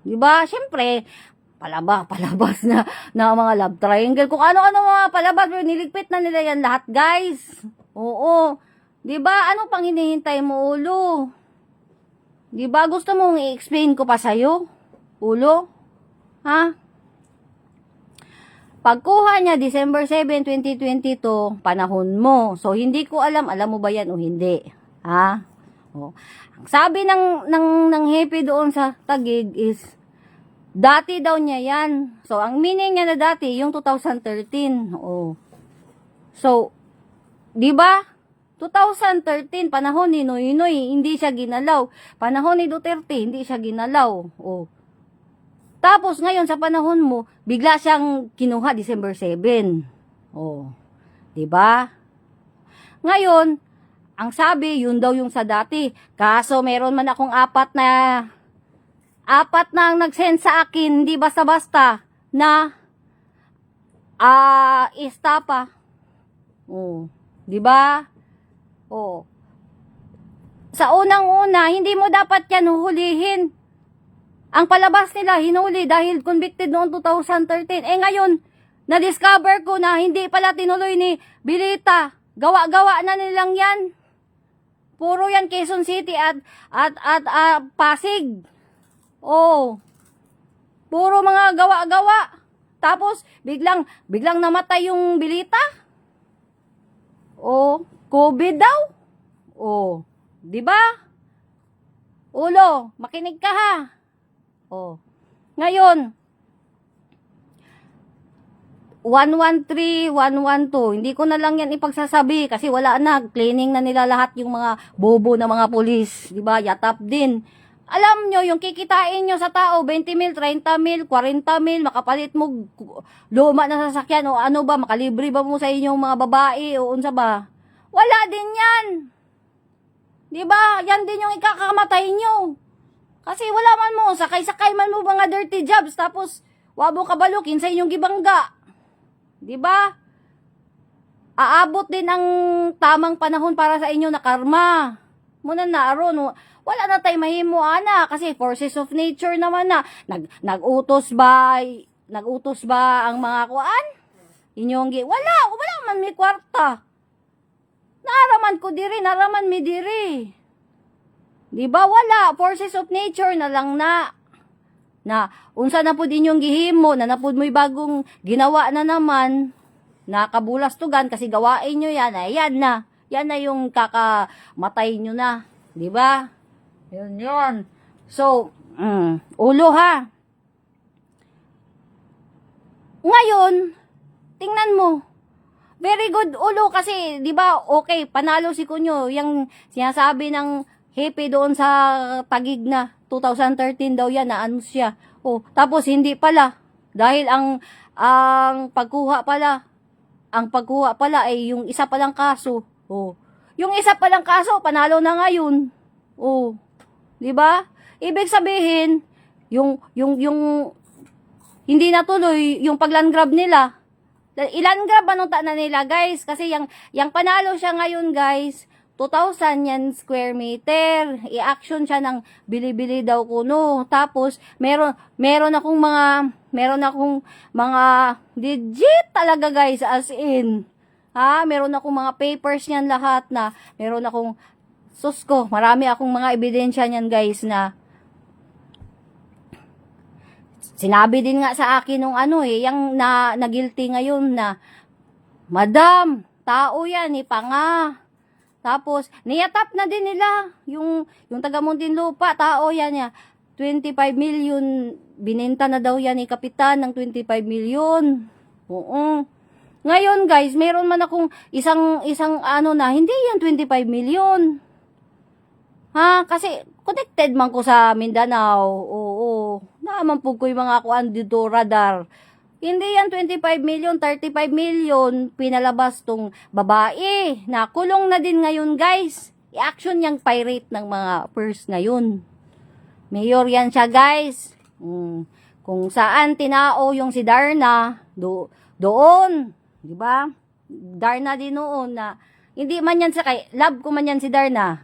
Di ba? Siyempre, palabas na mga love triangle. Kung ano-ano mga palabas, niligpit na nila yan lahat, guys. Oo. Di ba? Ano pang hinihintay mo, ulo? Di ba? Gusto mong i-explain ko pa sa'yo? Ulo? Ha? Pagkuha niya, December 7, 2022, panahon mo. So, hindi ko alam mo ba yan o hindi? Ha? Oh. Ang sabi ng happy doon sa Taguig is, dati daw niya yan. So, ang meaning niya na dati, yung 2013. Oh. So, di ba? 2013, panahon ni Noynoy, hindi siya ginalaw. Panahon ni Duterte, hindi siya ginalaw. Oh. Tapos ngayon sa panahon mo, bigla siyang kinuha December 7. Oh. 'Di ba? Ngayon, ang sabi, yun daw yung sa dati. Kaso meron man akong apat na ang nag-send sa akin, hindi basta-basta na istapa. Oh, 'di ba? Oh. Sa unang-una, hindi mo dapat 'yan huhulihin. Ang palabas nila, hinuli dahil convicted noong 2013. Eh ngayon, na-discover ko na hindi pala tinuloy ni Bilita. Gawa-gawa na nilang yan. Puro yan Quezon City at Pasig. Oh. Puro mga gawa-gawa. Tapos, biglang namatay yung Bilita. Oh, COVID daw. Oh, 'di ba? Ulo, makinig ka ha. Oh. Ngayon, 113, 112, hindi ko na lang yan ipagsasabi kasi wala na, cleaning na nila lahat yung mga bobo na mga pulis, di ba? Yatap din. Alam nyo, yung kikitain nyo sa tao, 20 mil, 30 mil, 40 mil, makapalit mo luma na sasakyan o ano ba, makalibre ba mo sa inyong mga babae o unsa ba? Wala din yan. Di ba? Yan din yung ikakamatay nyo. Kasi wala man mo, sakay-sakay man mo mga dirty jobs, tapos wabo kabalukin sa inyong gibangga. Di ba? Aabot din ang tamang panahon para sa inyo na karma. Muna na aron, wala na tayo mahimo ana kasi forces of nature naman na nagutos ba ang mga kuan? Inyong wala man mi kwarta. Naraman ko diri, naraman mi diri. Di ba wala, forces of nature na lang na unsa na pud inyong gihimo na napud mo'y bagong ginawa na naman nakabulastugan kasi gawain nyo yan, ayan na yan na yung kakamatay nyo na, di ba? Yun so ulo ha. Ngayon tingnan mo, very good ulo kasi di ba okay, panalo si Kunyo yung sinasabi ng happy doon sa Taguig na 2013 daw yan na ano siya. Oh, tapos hindi pala dahil ang pagkuha pala ay yung isa palang kaso. Oh. Yung isa palang kaso panalo na ngayon. Oh. 'Di ba? Ibig sabihin yung hindi natuloy yung pagland grab nila. Ilan grab anong na nila, guys? Kasi yang panalo siya ngayon, guys. 2,000 yan square meter. I-action siya ng bili-bili daw kuno. Tapos, meron akong mga legit talaga guys, as in. Ha? Meron akong mga papers niyan lahat na, meron akong, sus ko, marami akong mga ebidensya niyan guys na, sinabi din nga sa akin nung yung na guilty ngayon na, Madam, tao yan, ipanga. Tapos, niyatap na din nila yung taga Muntinlupa, tao yan niya. 25 million, binenta na daw yan ni Kapitan ng 25 million. Oo. Ngayon guys, meron man akong isang na, hindi yan 25 million. Ha? Kasi, connected man ko sa Mindanao. Oo. Naman po ko yung mga kuan dito, radar. Hindi yan 25 million, 35 million, pinalabas tong babae. Nakulong na din ngayon guys. I-action yung pirate ng mga purse ngayon. Mayor yan siya guys. Kung saan tinao yung si Darna, doon. Diba? Darna din noon na, hindi man yan sa kay, love ko man yan si Darna.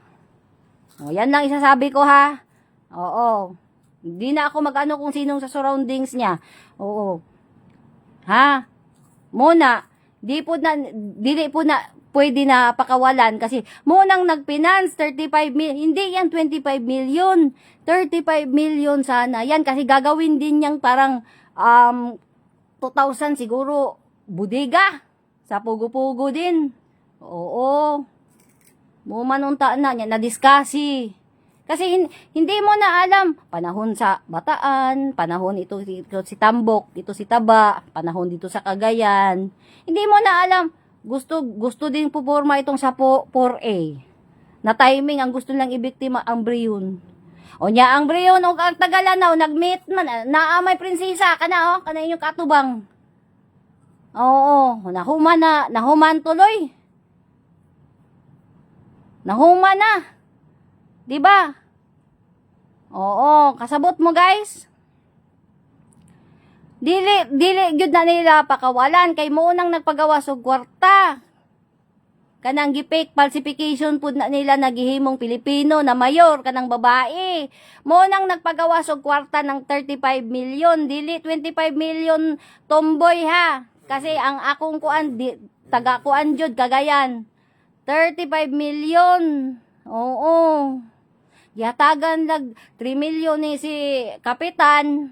O, yan lang isasabi ko ha. Oo. Hindi na ako mag-ano kung sinong sa surroundings niya. Oo. Ha? Muna, dili po na pwede na pakawalan kasi munang nag-finance 35 million. Hindi yan 25 million. 35 million sana. Yan kasi gagawin din yang parang 2,000 siguro bodega sa pugo-pugo din. Oo. Mo manuntaan na niya na diskasi. Kasi hindi mo na alam, panahon sa Bataan, panahon ito si Tambok, ito si Taba, panahon dito sa Cagayan. Hindi mo na alam, gusto din puporma itong sa 4A. Na timing, ang gusto lang ibiktima ang Brion. O niya, ang Brion, o ang Tagalanaw, nag-meet man, naamay prinsesa, kana inyong katubang. Oo, nahuman tuloy. Nahuman na. 'Di ba? Oo, kasabot mo guys. Dili gyud na nila pakawalan kay mo nang nagpagawa og kwarta. Kanang gipake falsification pud na nila nagihimong Pilipino na mayor kanang babae. Mo nang nagpagawa og kwarta ng 35 million, dili 25 million tomboy ha. Kasi ang akong kuan taga kuan jud Cagayan. 35 million. Oo. Yatagan lag 3 million ni si Kapitan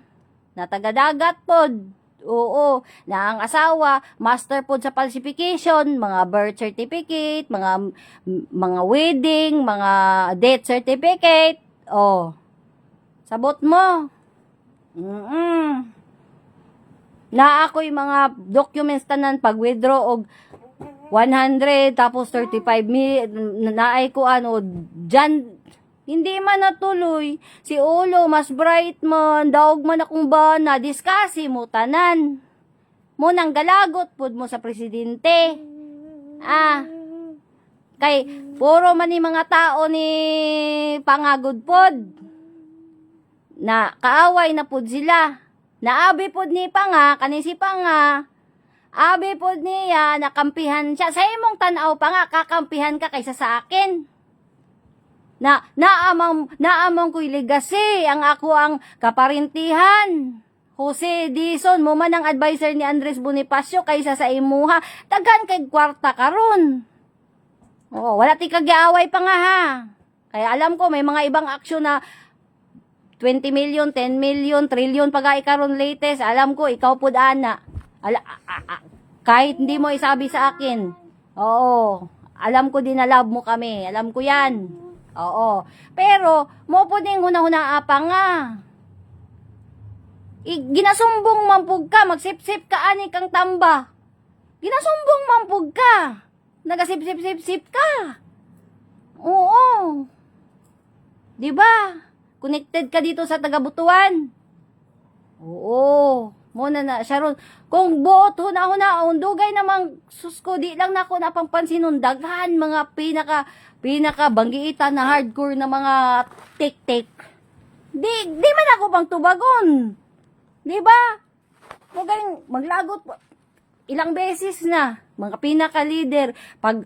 na taga-dagat pod. Oo, na ang asawa master pod sa falsification, mga birth certificate, mga wedding, mga death certificate. Oh. Sabot mo. Na ako'y mga documents tanan pag withdraw og 100 tapos 35 naay ko ano dyan hindi man natuloy si ulo mas bright man daog man akong bana diskasi mo tanan mo nang galagot pud mo sa presidente kay puro man ni mga tao ni pangagod pod na kaaway na pud sila naabi pud ni Panga kani si Panga abi pod niya, nakampihan siya. Sa imong tanaw pa nga, kakampihan ka kaysa sa akin. Naamang ko'y legacy, ang ako ang kaparintihan. Jose Dizon, mo man ang advisor ni Andres Bonifacio kaysa sa imuha. Tagan kay kwarta karon. Oo, wala ti kagiaway pa nga ha. Kaya alam ko, may mga ibang aksyon na 20 million, 10 million, trillion pag karon latest. Alam ko, ikaw pod ana. Kahit hindi mo isabi sa akin. Oo. Alam ko din na love mo kami. Alam ko yan. Oo. Pero, mo po din huna-huna apa nga. Ginasumbong mampug ka. Magsip-sip ka ani kang tamba. Ginasumbong mampug ka. Nagasip-sip-sip-sip ka. Oo. Diba? Connected ka dito sa tagabutuan. Oo. Muna na Sharon kung buot huna-hunaon dugay namang susko di lang nako napangpansin nun daghan mga pinaka banggiitan na hardcore na mga tik-tik di man ako pang tubagon di ba mugay maglagot ilang beses na mga pinaka leader pag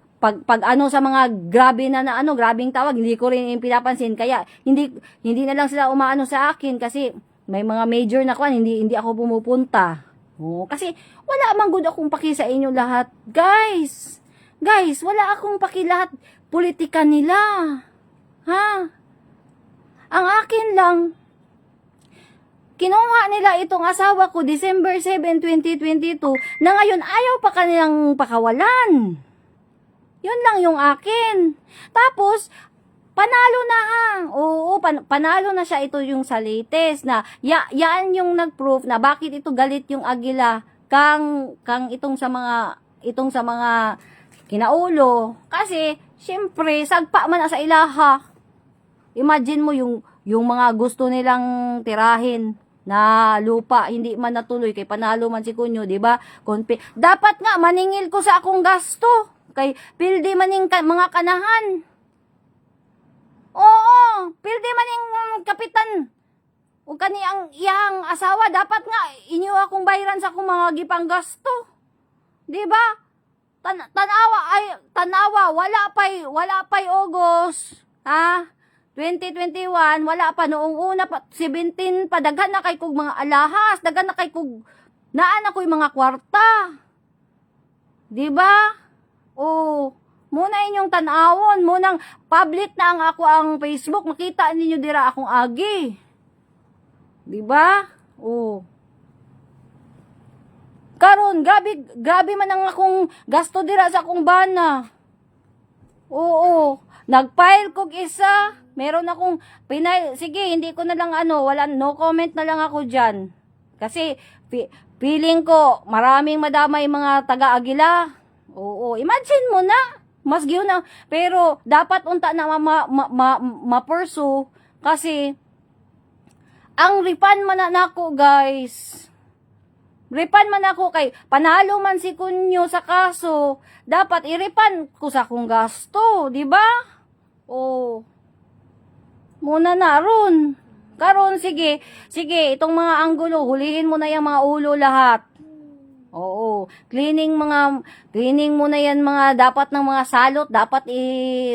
ano sa mga grabe na ano grabing tawag hindi ko rin pinapansin kaya hindi na lang sila umaano sa akin kasi may mga major na kwan, hindi ako pumupunta. Oh, kasi wala man gud akong paki sa inyo lahat. Guys, wala akong paki lahat politika nila. Ha? Ang akin lang, kinuha nila itong asawa ko December 7, 2022 na ngayon ayaw pa kanilang pakawalan. Yun lang yung akin. Tapos, panalo na ha. Oo, panalo na siya ito yung sa latest na yan yung nag-proof na bakit ito galit yung Agila kang itong sa mga kinaulo kasi syempre sagpa man sa ilaha. Imagine mo yung mga gusto nilang tirahin na lupa hindi man natuloy kay panalo man si Kunyo, di ba? Dapat nga maningil ko sa akong gasto kay pildi maning mga kanahan. Oo, pildi maning kapitan. O kani ang iyang asawa dapat nga inyo akong bayaran sa akong mga gipang gasto. Di ba? Tanawa wala pay August. Ha? 2021, wala pa noong una pa 17 pa daghan na kay kog mga alahas, daghan na kay kog naan ako'y mga kwarta. Di ba? O muna inyong tanawon, munang public na ang ako ang Facebook, makita ninyo dira akong agi. Di ba? O karon grabe man ang akong gasto dira sa akong bana. Oo, nag-file kog isa, meron akong sige, hindi ko na lang no comment na lang ako diyan. Kasi feeling ko maraming madamay mga taga-Agila. Oo, imagine mo na, mas giyon na, pero dapat unta na ma-pursue kasi ang refund man na nako, guys. Refund man ako kay panalo man si Kunyo sa kaso, dapat i-refund ko sa akong gasto, di ba? Oh. Muna na ron. Karon sige, itong mga anggulo, hulihin mo na yung mga ulo lahat. Oo, cleaning mo na yan mga dapat ng mga salot, dapat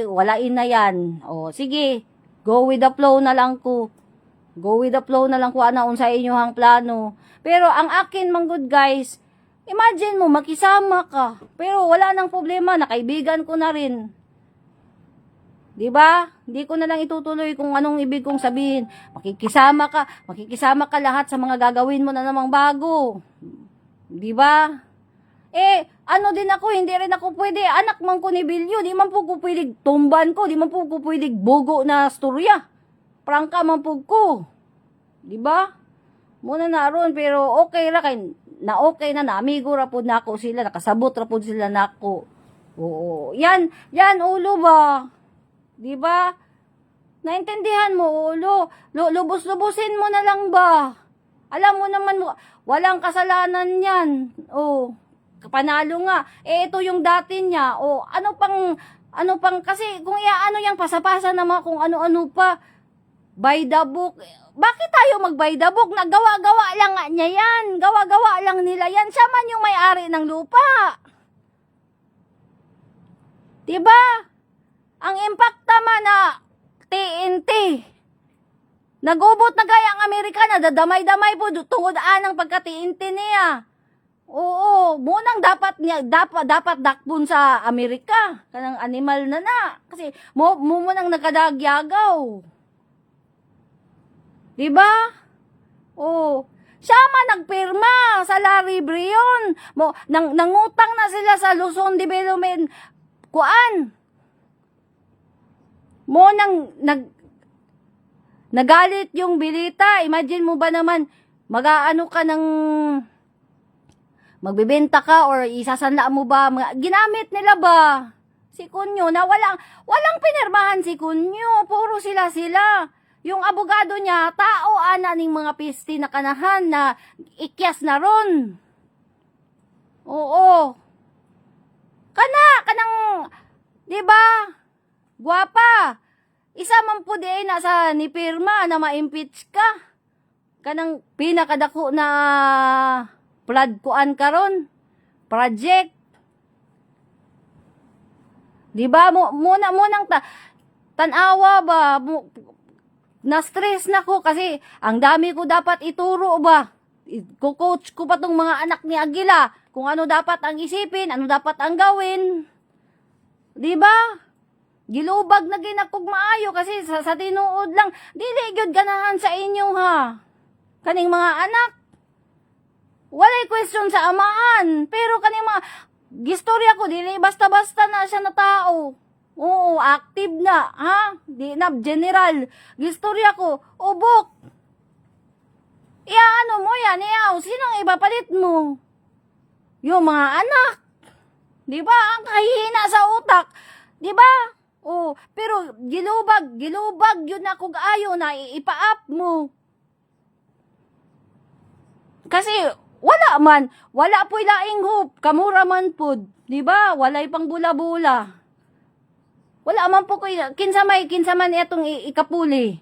walain na yan. Oh, sige. Go with the flow na lang ko. Go with the flow na lang ko ana unsa inyohang plano. Pero ang akin manggod, guys, imagine mo makisama ka, pero wala nang problema, nakaibigan ko na rin. 'Di ba? Hindi ko na lang itutuloy kung anong ibig kong sabihin. Makikisama ka lahat sa mga gagawin mo na namang bago. 'Di ba? Ano din ako, hindi rin ako pwede, anak man ko ni Bilyo, di man po ko pwede tumban ko, di man po ko pwede bugo na storya. Prangka man po ko. 'Di ba? Muna na ron, pero okay ra kay na okay na amigo ra pud nako sila, nakasabot ra pud sila nako. Oo, yan ulo ba? 'Di ba? Naintindihan mo ulo, lubos-lubusin mo na lang ba? Alam mo naman walang kasalanan 'yan. Oh, panalo nga. Ito yung dati niya. Oh, ano pang kasi kung iaano yang pasapasa naman kung ano-ano pa. By the book. Bakit tayo mag-by the book? Nagawa-gawa lang nga niya yan. Gawa-gawa lang nila yan. Siya man yung may-ari ng lupa. Diba? Ang impact naman na TNT. Nagubot na gaya ang Amerika na dadamay-damay po tungod anang pagka-TNT niya. Oo, munang dapat dakpon sa Amerika. Kanang animal na. Kasi mo munang nagkadagyagaw. Diba? Oh, siya man nagpirma sa Larry Brion. Nangutang na sila sa Luzon Development. Kuan? Nagalit yung Bilita. Imagine mo ba naman, mag-aano ka ng magbebenta ka or isasanla mo ba? Ginamit nila ba? Si Kunyo na walang pinirmahan si Kunyo. Puro sila. Yung abogado niya, tao ana ning mga pisti na kanahan na ikyas na ron. Oo. Kanang, di ba? Guwapa. Isa man po di nasa ni pirma na ma-impeach ka. Kanang pinakadako na flood kuan karon. Project. Di ba? Munang tanawa ba? Na-stress na ko kasi ang dami ko dapat ituro ba. Coach ko pa tong mga anak ni Agila kung ano dapat ang isipin, ano dapat ang gawin. Di ba? Gilubag na ginakog maayo kasi sa tinuod lang. Dili gyud ganahan sa inyo ha. Kaning mga anak. Walay question sa amahan. Pero kaning mga gistorya ko dili basta-basta na siya na tao. Oo, active na, ha? Di na, general. Gistorya ko, ubok. Ano mo yan, sinong ipapalit mo? Yung mga anak. Di ba? Ang kahihina sa utak. Di ba? Oh, pero gilubag yun na kung ayo na ipa-up mo. Kasi, wala po'y laing hope. Kamura man po. Di ba? Walay pang bula-bula. Wala man po ko kinsa man itong ikapuli.